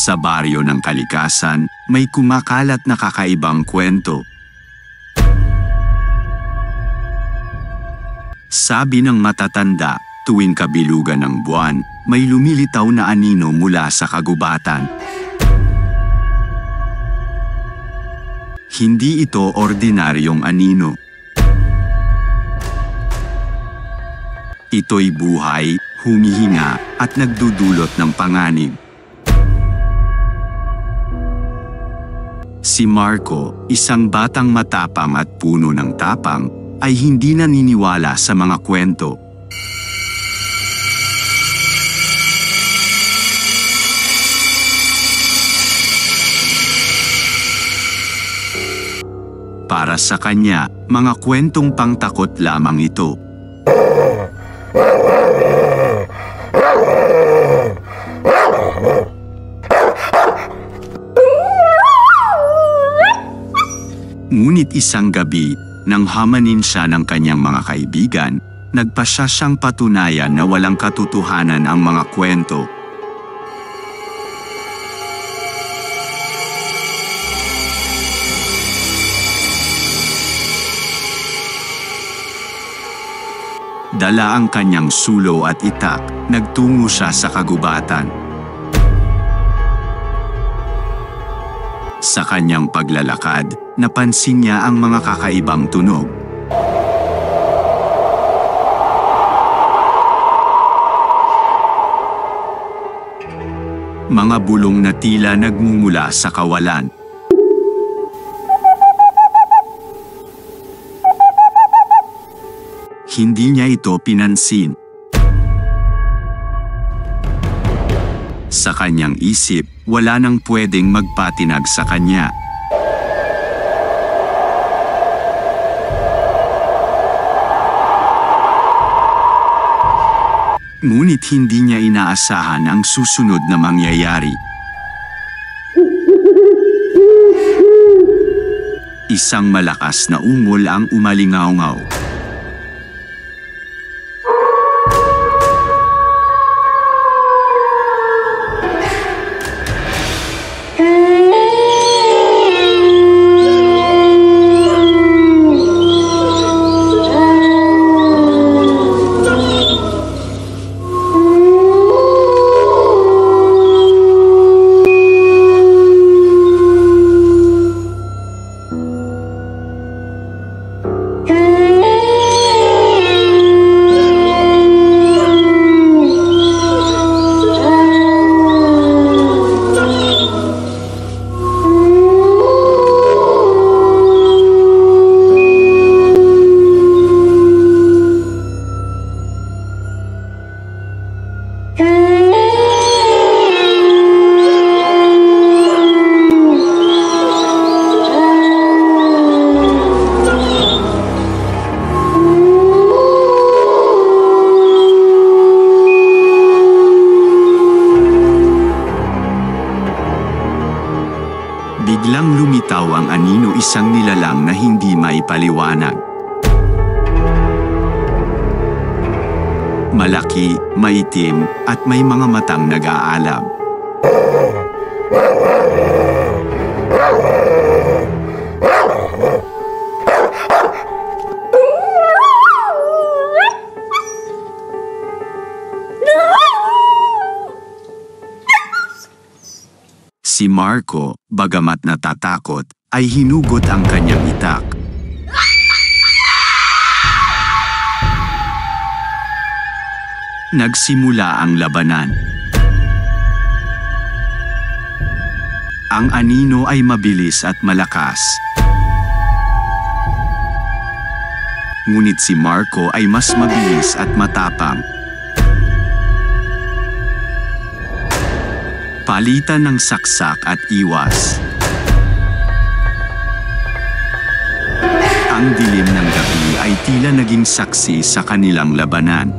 Sa baryo ng kalikasan, may kumakalat na kakaibang kwento. Sabi ng matatanda, tuwing kabilugan ng buwan, may lumilitaw na anino mula sa kagubatan. Hindi ito ordinaryong anino. Ito'y buhay, humihinga, at nagdudulot ng panganib. Si Marco, isang batang matapang at puno ng tapang, ay hindi naniniwala sa mga kwento. Para sa kanya, mga kwentong pangtakot lamang ito. Ngunit isang gabi, nang hamanin siya ng kanyang mga kaibigan, nagpasya siyang patunayan na walang katotohanan ang mga kwento. Dala ang kanyang sulo at itak, nagtungo siya sa kagubatan. Sa kanyang paglalakad, napansin niya ang mga kakaibang tunog. Mga bulong na tila nagmumula sa kawalan. Hindi niya ito pinansin. Sa kanyang isip, wala nang pwedeng magpatinag sa kanya. Ngunit hindi niya inaasahan ang susunod na mangyayari. Isang malakas na ungol ang umalingaungaw. Biglang lumitaw ang anino, isang nilalang na hindi maipaliwanag. Malaki, maitim, at may mga matang nag-aalab. Si Marco, bagamat natatakot, ay hinugot ang kanyang itak. Nagsimula ang labanan. Ang anino ay mabilis at malakas. Ngunit si Marco ay mas mabilis at matapang. Palitan ng saksak at iwas. Ang dilim ng gabi ay tila naging saksi sa kanilang labanan.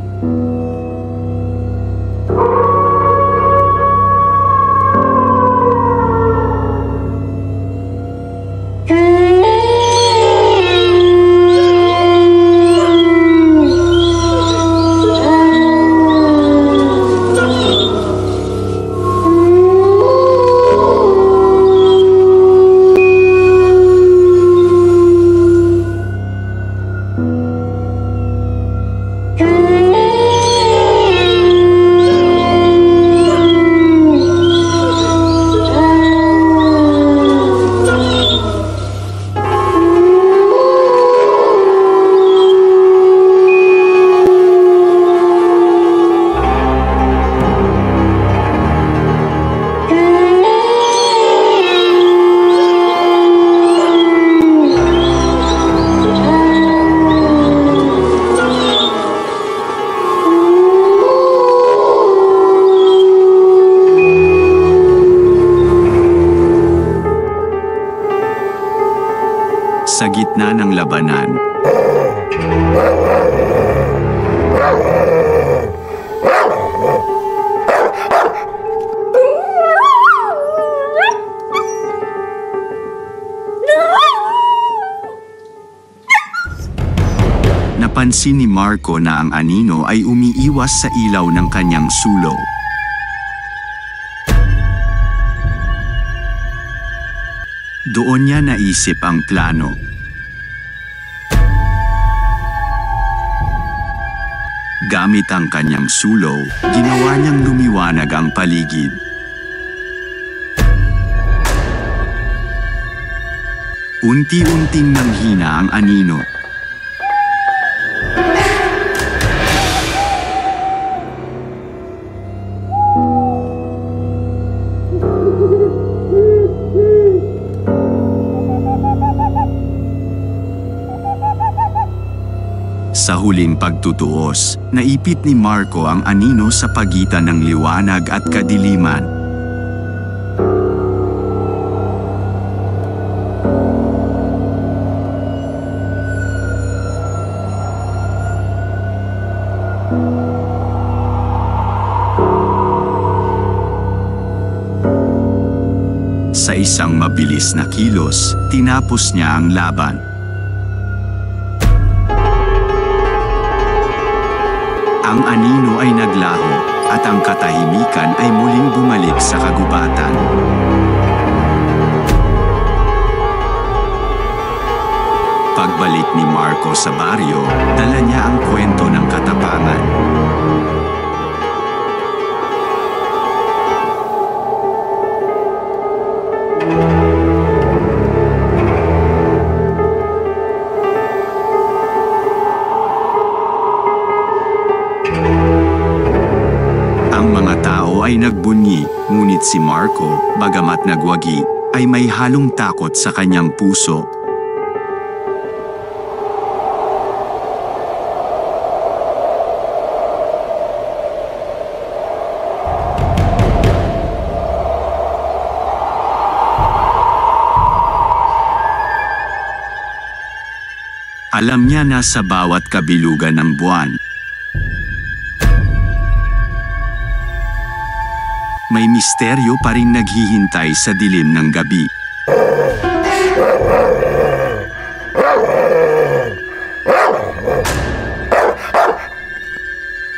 Sa gitna ng labanan, napansin ni Marco na ang anino ay umiiwas sa ilaw ng kanyang sulong. Doon niya naisip ang plano. Gamit ang kanyang sulong, ginawa niyang lumiwanag ang paligid. Unti-unting nanghina ang anino. Sa huling pagtutuos, naipit ni Marco ang anino sa pagitan ng liwanag at kadiliman. Sa isang mabilis na kilos, tinapos niya ang laban. Ang anino ay naglaho, at ang katahimikan ay muling bumalik sa kagubatan. Pagbalik ni Marco sa baryo, dala niya ang kwento ng katapangan. Ay nagbunyi, ngunit si Marco, bagamat nagwagi, ay may halong takot sa kanyang puso. Alam niya na sa bawat kabilugan ng buwan, may misteryo pa ring naghihintay sa dilim ng gabi.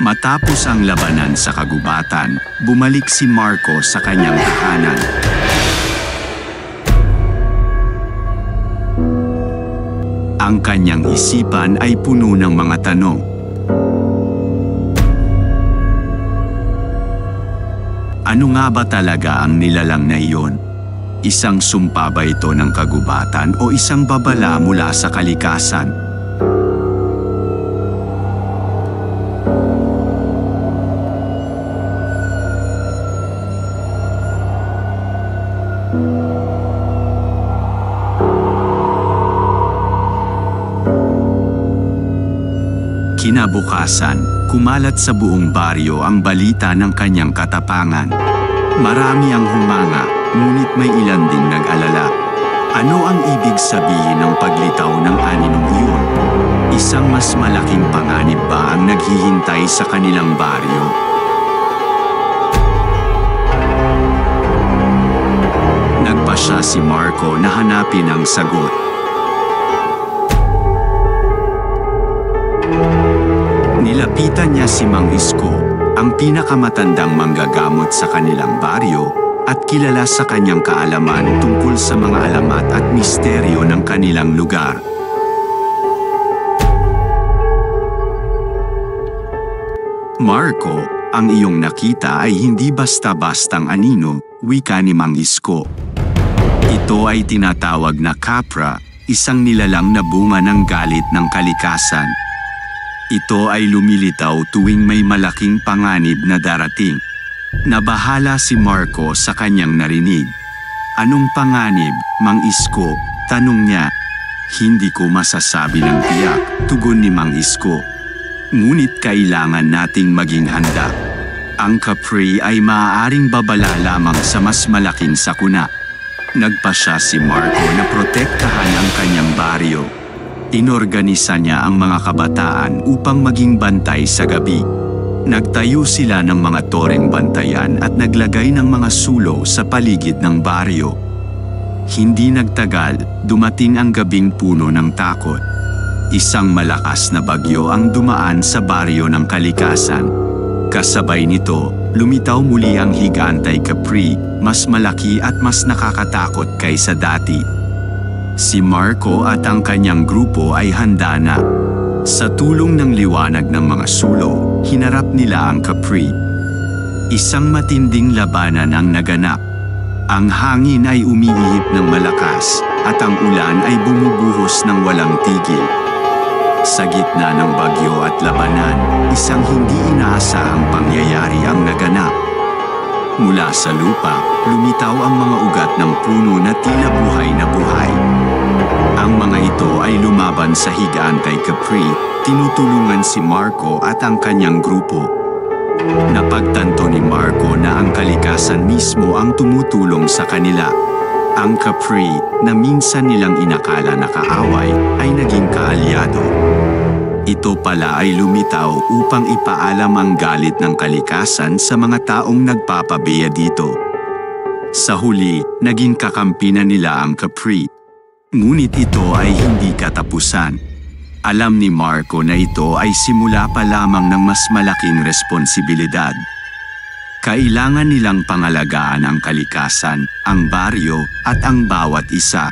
Matapos ang labanan sa kagubatan, bumalik si Marco sa kanyang tahanan. Ang kanyang isipan ay puno ng mga tanong. Ano nga ba talaga ang nilalang na iyon? Isang sumpa ba ito ng kagubatan o isang babala mula sa kalikasan? Kinabukasan, kumalat sa buong baryo ang balita ng kanyang katapangan. Marami ang humanga, ngunit may ilan ding nag-alala. Ano ang ibig sabihin ng paglitaw ng aninong iyon? Isang mas malaking panganib ba ang naghihintay sa kanilang baryo? Nagpasya si Marco na hanapin ang sagot. Nilapitan niya si Mang Isko, ang pinakamatandang manggagamot sa kanilang baryo, at kilala sa kanyang kaalaman tungkol sa mga alamat at misteryo ng kanilang lugar. Marco, ang iyong nakita ay hindi basta-bastang anino, wika ni Mang Isko. Ito ay tinatawag na kapra, isang nilalang na bunga ng galit ng kalikasan. Ito ay lumilitaw tuwing may malaking panganib na darating. Nabahala si Marco sa kanyang narinig. Anong panganib, Mang Isko? Tanong niya. Hindi ko masasabi ng tiyak, tugon ni Mang Isko. Ngunit kailangan nating maging handa. Ang kapre ay maaaring babala lamang sa mas malaking sakuna. Nagpasya si Marco na protektahan ang kanyang baryo. Inorganisa niya ang mga kabataan upang maging bantay sa gabi. Nagtayo sila ng mga toreng bantayan at naglagay ng mga sulo sa paligid ng baryo. Hindi nagtagal, dumating ang gabing puno ng takot. Isang malakas na bagyo ang dumaan sa baryo ng kalikasan. Kasabay nito, lumitaw muli ang higantay kapre, mas malaki at mas nakakatakot kaysa dati. Si Marco at ang kanyang grupo ay handa na. Sa tulong ng liwanag ng mga sulo, hinarap nila ang kapre. Isang matinding labanan ang naganap. Ang hangin ay umiihip ng malakas at ang ulan ay bumubuhos ng walang tigil. Sa gitna ng bagyo at labanan, isang hindi inaasahang pangyayari ang naganap. Mula sa lupa, lumitaw ang mga ugat ng puno na tila buhay na buhay. Ang mga ito ay lumaban sa higantay kapre, tinutulungan si Marco at ang kanyang grupo. Napagtanto ni Marco na ang kalikasan mismo ang tumutulong sa kanila. Ang kapre, na minsan nilang inakala na kaaway, ay naging kaalyado. Ito pala ay lumitaw upang ipaalam ang galit ng kalikasan sa mga taong nagpapabeya dito. Sa huli, naging kakampi na nila ang kapre. Ngunit ito ay hindi katapusan. Alam ni Marco na ito ay simula pa lamang ng mas malaking responsibilidad. Kailangan nilang pangalagaan ang kalikasan, ang baryo, at ang bawat isa.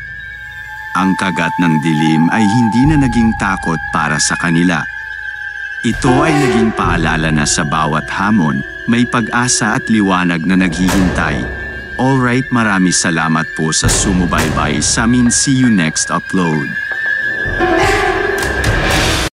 Ang kagat ng dilim ay hindi na naging takot para sa kanila. Ito ay naging paalala na sa bawat hamon, may pag-asa at liwanag na naghihintay. Alright, marami salamat po sa sumubaybay sa amin. See you next upload.